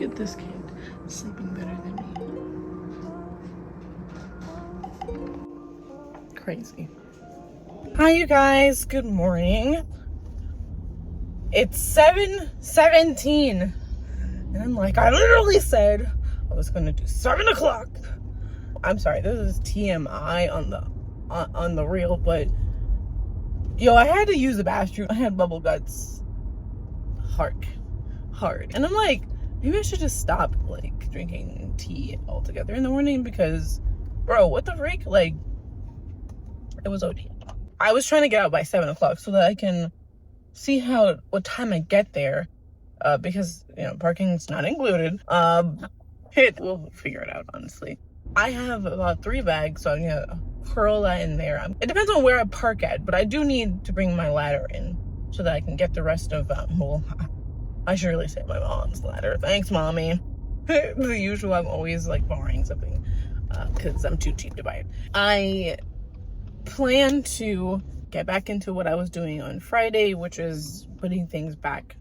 at this kid sleeping better than me. Crazy. Hi, you guys. Good morning. It's 7:17. And I'm like, I literally said I was going to do 7 o'clock. I'm sorry, this is TMI on the reel, but yo, I had to use the bathroom. I had bubble guts hard. And I'm like, maybe I should just stop like drinking tea altogether in the morning because, bro, what the freak? Like, it was OD. I was trying to get out by 7 o'clock so that I can see what time I get there, because, you know, parking's not included. We'll figure it out, honestly. I have about 3 bags, so I'm gonna curl that in there. It depends on where I park at, but I do need to bring my ladder in so that I can get the rest of, well, I should really say my mom's ladder. Thanks, mommy. The usual, I'm always like borrowing something, because I'm too cheap to buy it. I plan to get back into what I was doing on Friday, which is putting things back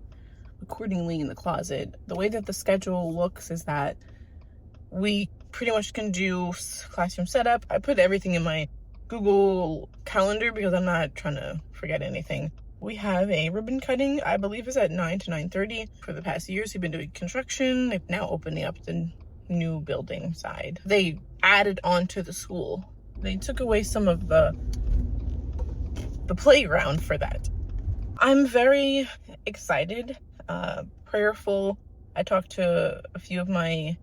accordingly in the closet. The way that the schedule looks is that we pretty much can do classroom setup. I put everything in my Google Calendar because I'm not trying to forget anything. We have a ribbon cutting, I believe is at 9 to 9:30. For the past years, we've been doing construction. They've now opening up the new building side. They added on to the school. They took away some of the playground for that. I'm very excited, prayerful. I talked to a few of my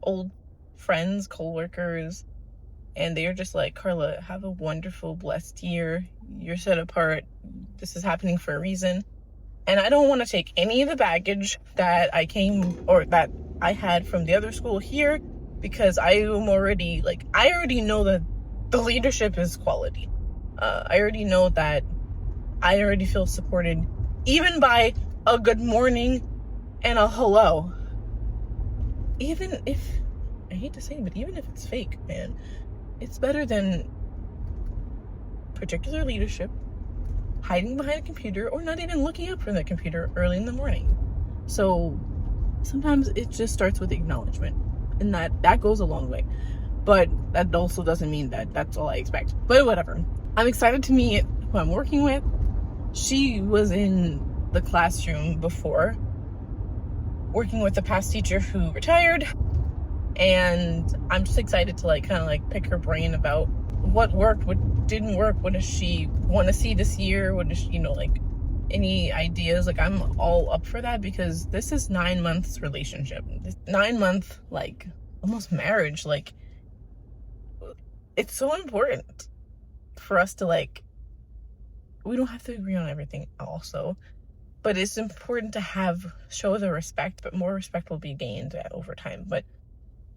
old friends, co-workers, and they're just like, Carla, have a wonderful, blessed year. You're set apart. This is happening for a reason. And I don't want to take any of the baggage that that I had from the other school here, because I already know that the leadership is quality. I already know that I already feel supported, even by a good morning and a hello. Even if, I hate to say it, but even if it's fake, man, it's better than particular leadership hiding behind a computer or not even looking up from the computer early in the morning. So sometimes it just starts with acknowledgement, and that goes a long way. But that also doesn't mean that that's all I expect. But whatever. I'm excited to meet who I'm working with. She was in the classroom before, working with the past teacher who retired, and I'm just excited to kind of pick her brain about what worked, what didn't work, what does she want to see this year, what does she, any ideas. I'm all up for that, because this is 9 months relationship, this 9 month almost marriage. It's so important for us to we don't have to agree on everything also, but it's important to show the respect, but more respect will be gained over time. But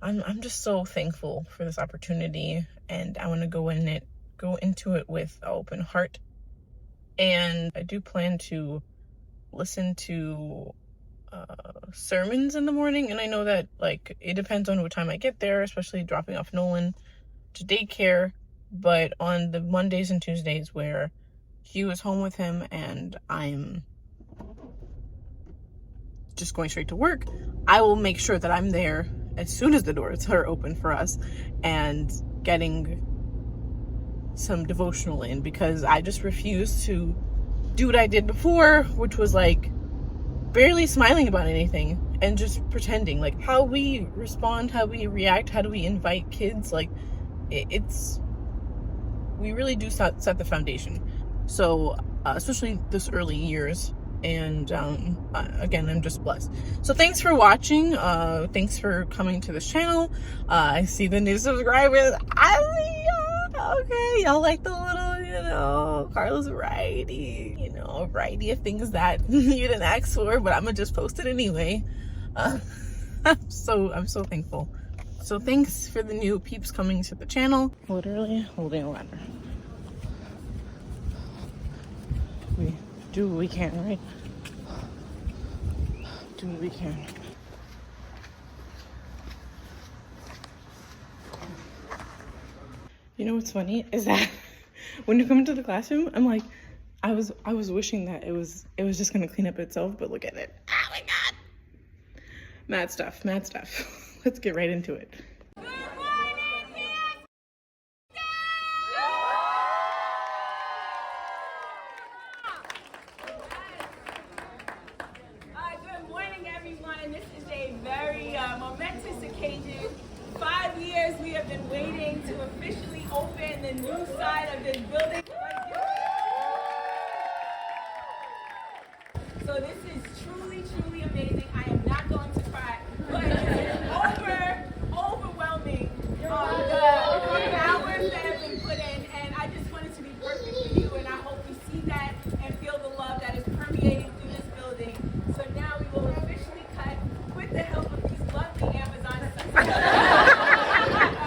I'm just so thankful for this opportunity, and I want to go into it with an open heart. And I do plan to listen to sermons in the morning, and I know that it depends on what time I get there, especially dropping off Nolan to daycare. But on the Mondays and Tuesdays where Hugh is home with him and I'm just going straight to work, I will make sure that I'm there as soon as the doors are open for us and getting some devotional in, because I just refuse to do what I did before, which was barely smiling about anything and just pretending. How we respond, how we react, how do we invite kids, we really do set the foundation. So especially this early years. And again, I'm just blessed. So thanks for watching. Thanks for coming to this channel. I see the new subscribers. Okay, y'all like the little, Carla's variety, a variety of things that you didn't ask for, but I'm gonna just post it anyway. I'm so thankful. So thanks for the new peeps coming to the channel. Literally holding a ladder. We do what we can, right? Do what we can. You know what's funny is that when you come into the classroom, I'm like, I was wishing that it was just gonna clean up itself, but look at it. Oh my god. Mad stuff, mad stuff. Let's get right into it. Good morning, everyone. This is a very momentous occasion. 5 years we have been waiting to officially open the new side of this building. So this is truly, truly amazing. I am not going to cry, but it's overwhelming the hours that have been put in, and I just want it to be perfect for you, and I hope you see that and feel the love that is permeating through this building. So now we will officially cut with the help of these lovely Amazon sisters.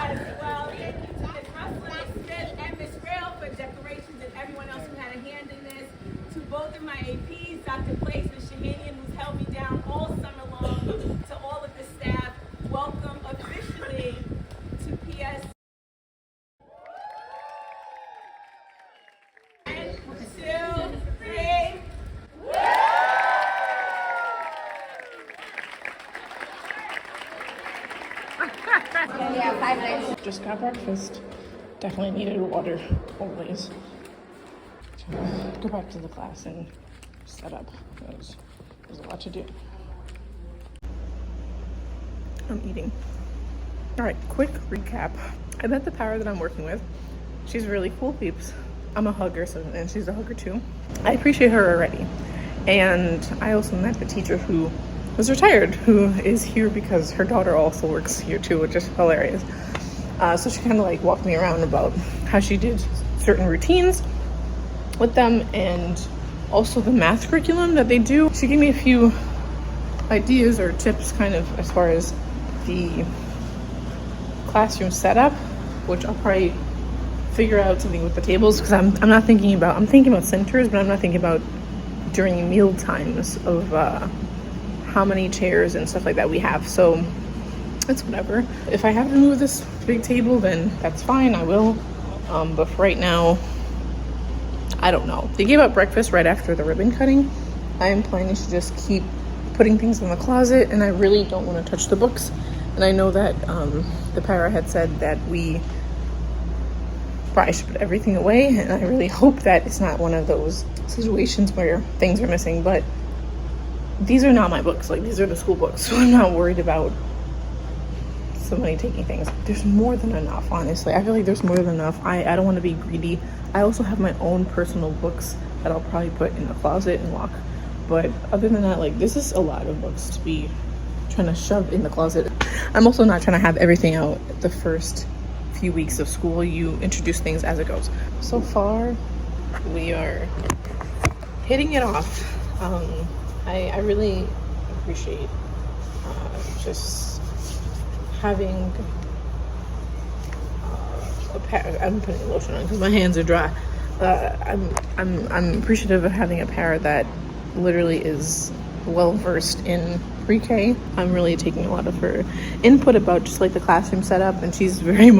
As well, thank you to Ms. Carla, Smith, and Ms.Carla for decorations and everyone else who had a hand in this. To both of my APs, Dr. Place and Shahanian, who's held me down all summer long. To all of the staff, welcome officially to PS. And 2, 3. Just got breakfast. Definitely needed water, always. Go back to the class and set up. There's a lot to do. I'm eating. All right, quick recap. I met the power that I'm working with. She's really cool, peeps. I'm a hugger, and she's a hugger too. I appreciate her already. And I also met the teacher who was retired, who is here because her daughter also works here too, which is hilarious. So she kind of like walked me around about how she did certain routines with them and also the math curriculum that they do. She gave me a few ideas or tips kind of as far as the classroom setup, which I'll probably figure out something with the tables because I'm thinking about centers, but I'm not thinking about during meal times of how many chairs and stuff like that we have. So it's whatever. If I have to move this big table, then that's fine, I will. But for right now, I don't know. They gave out breakfast right after the ribbon cutting. I am planning to just keep putting things in the closet, and I really don't want to touch the books. And I know that the para had said that we probably should put everything away, and I really hope that it's not one of those situations where things are missing. But these are not my books. Like, these are the school books, so I'm not worried about somebody taking things. There's more than enough, honestly. I feel like there's more than enough. I don't want to be greedy. I also have my own personal books that I'll probably put in the closet and lock. But other than that, like, this is a lot of books to be trying to shove in the closet. I'm also not trying to have everything out the first few weeks of school. You introduce things as it goes. So far, we are hitting it off. I really appreciate just having I'm putting lotion on because my hands are dry. I'm appreciative of having a parent that literally is well versed in pre-K. I'm really taking a lot of her input about just like the classroom setup, and she's very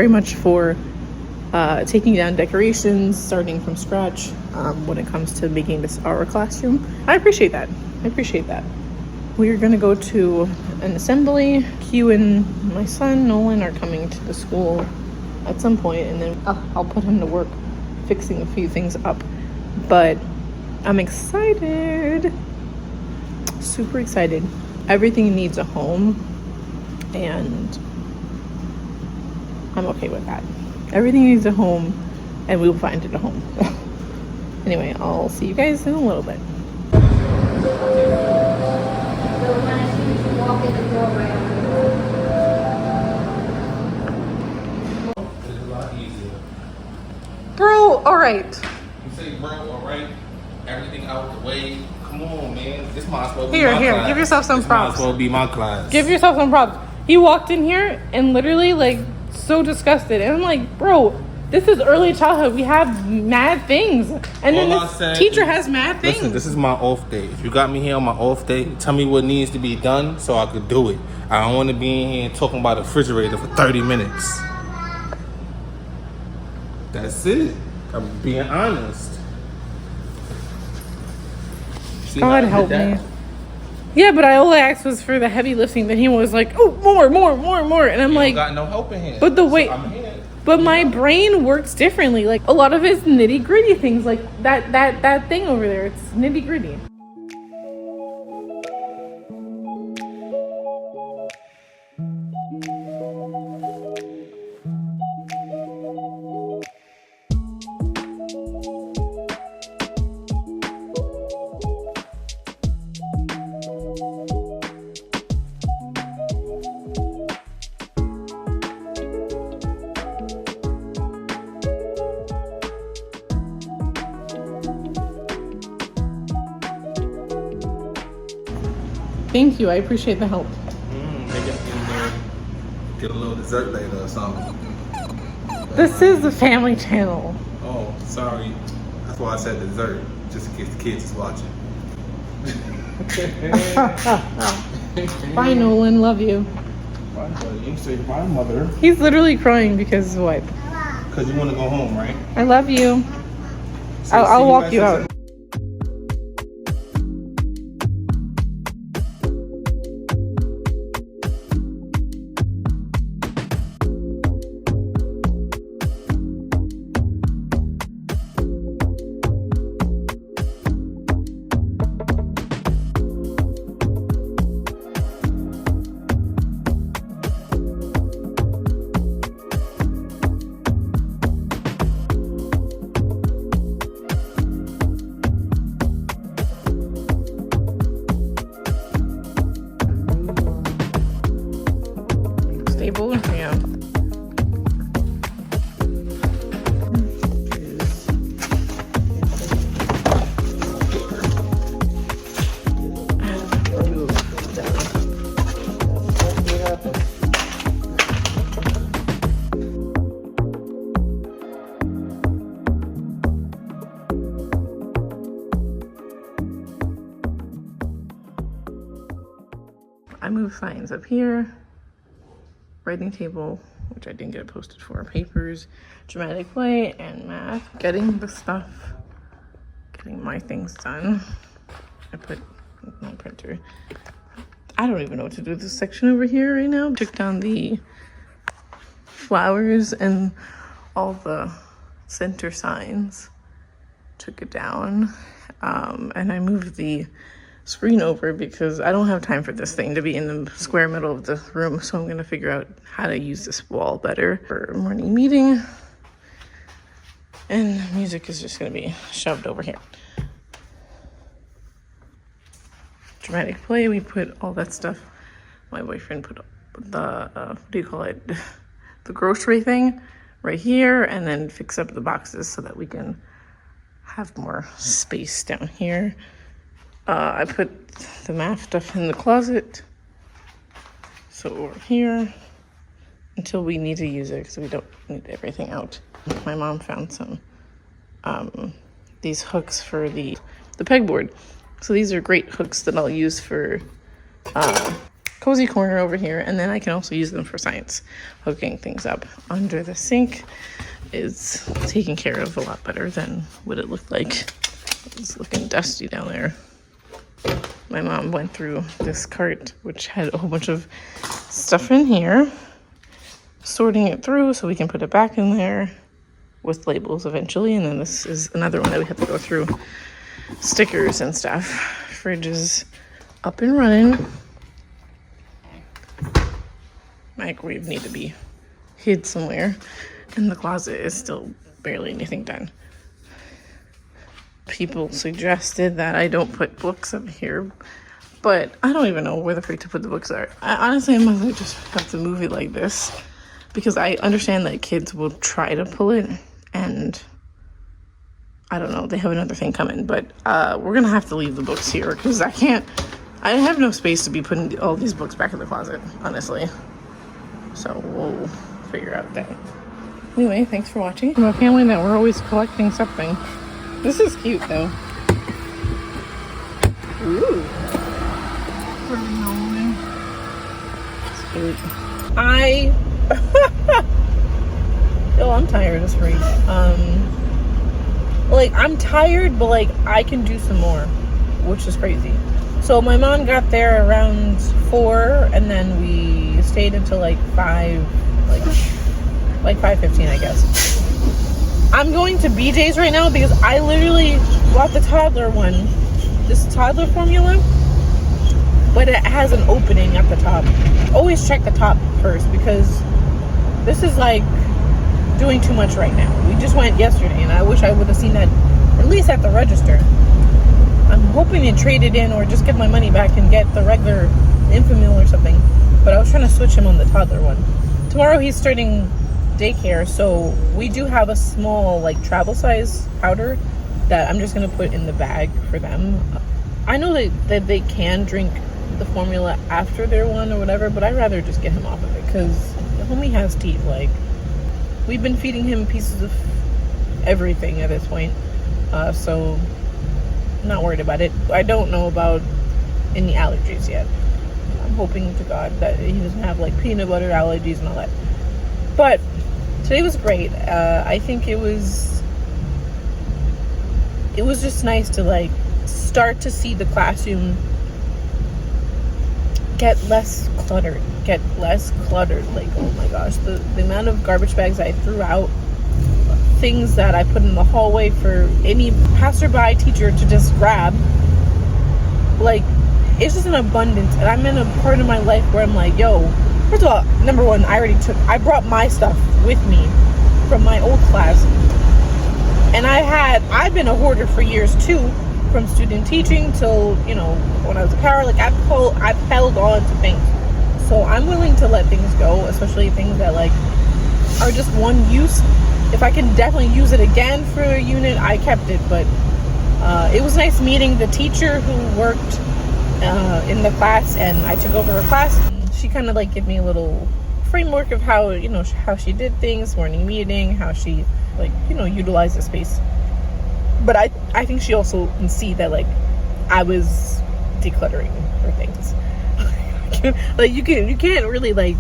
much for taking down decorations, starting from scratch when it comes to making this our classroom. I appreciate that. We're gonna go to an assembly. Q and my son Nolan are coming to the school at some point, and then I'll put him to work fixing a few things up. But I'm excited, super excited. Everything needs a home, and I'm okay with that. Everything needs a home, and we'll find it a home. Anyway, I'll see you guys in a little bit. Bro, all right. You say, bro, all right. Everything out the way. Come on, man. This might as well be Here, my class. give yourself some props. This might as well be my class. Give yourself some props. He walked in here and literally like so disgusted, and I'm like, bro, this is early childhood. We have mad things, and then this teacher has mad things. Listen, this is my off day. If you got me here on my off day, tell me what needs to be done so I could do it. I don't want to be in here talking about the refrigerator for 30 minutes. That's it. I'm being honest. See God how I did help that? me. Yeah, but I all I asked was for the heavy lifting. Then he was like, "Oh, more," and I'm like, "Got no help in here." But the way, so I'm here. but my brain works differently. Like a lot of it's nitty gritty things, like that thing over there. It's nitty gritty. Thank you. I appreciate the help. Maybe I can get a little dessert later or something. This is the family channel. Oh, sorry. That's why I said dessert, just in case the kids is watching. Bye, Nolan. Love you. Bye, buddy. You say bye, mother. He's literally crying because what? Because you want to go home, right? I love you. So I'll see walk guys you later. out. Stable? Yeah. I moved signs up here. Writing table, which I didn't get posted for, papers, dramatic play, and math. Getting the stuff, getting my things done. I put my printer. I don't even know what to do with this section over here right now. Took down the flowers and all the center signs. Took it down, and I moved the screen over because I don't have time for this thing to be in the square middle of the room, so I'm gonna figure out how to use this wall better for a morning meeting. And music is just gonna be shoved over here. Dramatic play, we put all that stuff. My boyfriend put the, what do you call it? The grocery thing right here, and then fix up the boxes so that we can have more space down here. I put the math stuff in the closet. So over here, until we need to use it because we don't need everything out. My mom found some, these hooks for the pegboard. So these are great hooks that I'll use for cozy corner over here. And then I can also use them for science, hooking things up under the sink is taken care of a lot better than what it looked like. It's looking dusty down there. My mom went through this cart, which had a whole bunch of stuff in here, sorting it through so we can put it back in there with labels eventually. And then this is another one that we have to go through, stickers and stuff. Fridge is up and running. Microwave need to be hid somewhere, and the closet is still barely anything done. People suggested that I don't put books up here, but I don't even know where the freak to put the books are. I honestly might just have to move it like this, because I understand that kids will try to pull it, and I don't know, they have another thing coming, but we're gonna have to leave the books here because I have no space to be putting all these books back in the closet, honestly. So we'll figure out that. Anyway, thanks for watching. I'm a family that we're always collecting something. This is cute though. Ooh. It's cute. Yo, I'm tired of this race. Like, I'm tired, but like I can do some more, which is crazy. So my mom got there around 4, and then we stayed until like 5, like 5:15, I guess. I'm going to BJ's right now because I literally bought the toddler one, this toddler formula, but it has an opening at the top. Always check the top first because this is like doing too much right now. We just went yesterday and I wish I would have seen that at least at the register. I'm hoping to trade it in or just get my money back and get the regular Infamil or something, but I was trying to switch him on the toddler one. Tomorrow he's starting daycare, so we do have a small like travel size powder that I'm just gonna put in the bag for them. I know that they can drink the formula after their one or whatever, but I'd rather just get him off of it because the homie has teeth. Like, we've been feeding him pieces of everything at this point, so I'm not worried about it. I don't know about any allergies yet. I'm hoping to God that he doesn't have like peanut butter allergies and all that. But today was great. I think it was just nice to like start to see the classroom get less cluttered. Like, oh my gosh, the amount of garbage bags I threw out, things that I put in the hallway for any passerby teacher to just grab, like, it's just an abundance. And I'm in a part of my life where I'm like, yo, first of all, number one, I brought my stuff with me from my old class. And I've been a hoarder for years too, from student teaching till, you know, when I was a para, like I've held on to things. So I'm willing to let things go, especially things that like are just one use. If I can definitely use it again for a unit, I kept it. But it was nice meeting the teacher who worked in the class, and I took over her class. She kind of like gave me a little framework of how, you know, how she did things, morning meeting, how she like, you know, utilized the space. But I think she also can see that like I was decluttering her things. Like you can't really like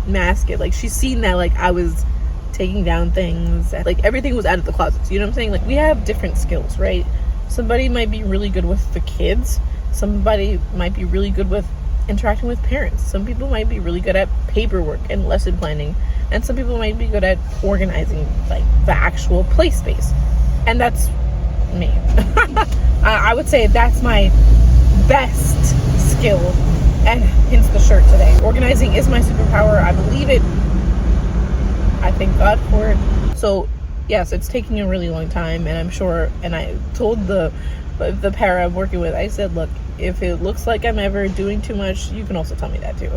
mask it. Like she's seen that like I was taking down things, like everything was out of the closets, you know what I'm saying? Like we have different skills, right? Somebody might be really good with the kids, somebody might be really good with interacting with parents, some people might be really good at paperwork and lesson planning, and some people might be good at organizing like the actual play space. And that's me. I would say that's my best skill, and hence the shirt today. Organizing is my superpower. I believe it. I thank God for it. So yes, it's taking a really long time, and I'm sure, and I told the para I'm working with, I said, look, if it looks like I'm ever doing too much, you can also tell me that too.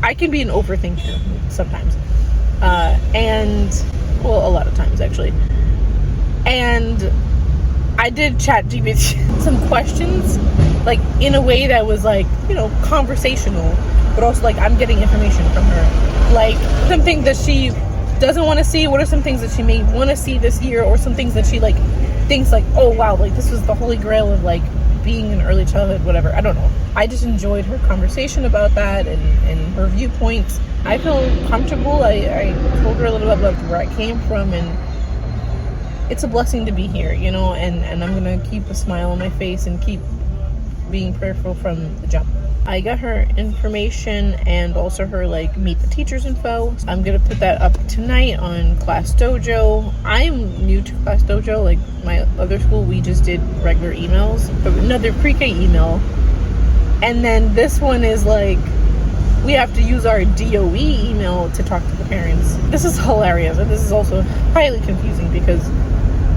I can be an overthinker sometimes, and well, a lot of times actually. And I did chat GPT some questions, like in a way that was like, you know, conversational, but also like I'm getting information from her, like some things that she doesn't want to see. What are some things that she may want to see this year, or some things that she like thinks like, oh wow, like this was the holy grail of like being in early childhood, whatever. I don't know. I just enjoyed her conversation about that and her viewpoints. I feel comfortable. I told her a little bit about where I came from, and it's a blessing to be here, you know, and I'm gonna keep a smile on my face and keep being prayerful from the jump. I got her information and also her like meet the teachers info. I'm gonna put that up tonight on Class Dojo. I'm new to Class Dojo. Like my other school, we just did regular emails, another pre-K email, and then this one is like we have to use our DOE email to talk to the parents. This is hilarious, and this is also highly confusing because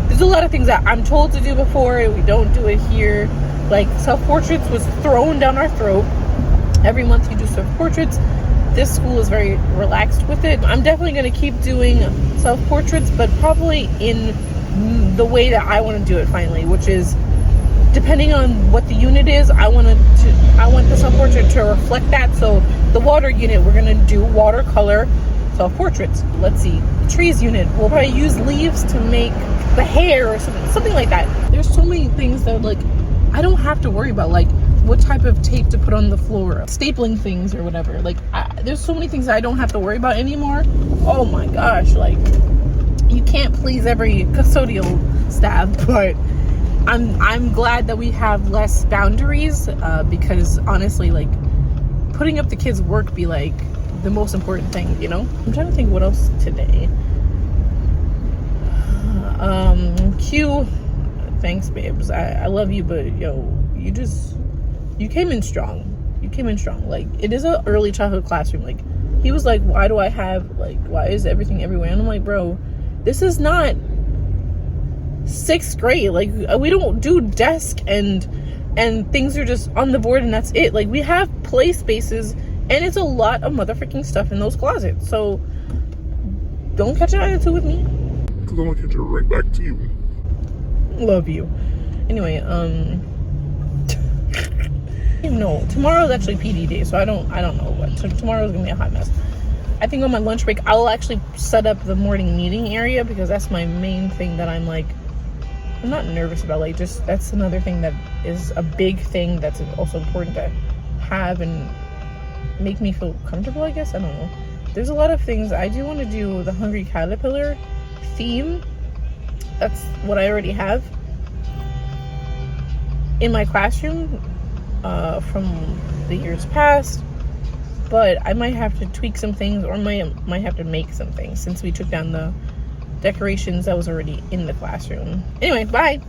there's a lot of things that I'm told to do before and we don't do it here. Like self-portraits was thrown down our throat. Every month you do self-portraits. This school is very relaxed with it. I'm definitely going to keep doing self-portraits, but probably in the way that I want to do it finally, which is depending on what the unit is. I want the self-portrait to reflect that. So the water unit, we're going to do watercolor self-portraits. Let's see, the trees unit, we'll probably use leaves to make the hair or something like that. There's so many things that like I don't have to worry about, like what type of tape to put on the floor, stapling things or whatever. Like there's so many things that I don't have to worry about anymore. Oh my gosh, like you can't please every custodial staff, but I'm glad that we have less boundaries, because honestly, like, putting up the kids' work be like the most important thing, you know? I'm trying to think what else today. Q, thanks, babes. I love you, but yo, you came in strong. You came in strong. Like, it is a early childhood classroom. Like, he was like, why is everything everywhere? And I'm like, bro, this is not 6th grade. Like, we don't do desk and things are just on the board and that's it. Like, we have play spaces and it's a lot of motherfucking stuff in those closets. So don't catch an attitude with me. Because I'm gonna catch it right back to you. Love you. Anyway, no, tomorrow's actually PD day, so I don't know what. So tomorrow's gonna be a hot mess. I think on my lunch break, I'll actually set up the morning meeting area because that's my main thing that I'm not nervous about. Like, just that's another thing that is a big thing that's also important to have and make me feel comfortable, I guess. I don't know. There's a lot of things. I do want to do the Hungry Caterpillar theme. That's what I already have in my classroom from the years past, but I might have to tweak some things or might have to make some things since we took down the decorations that was already in the classroom. Anyway, bye.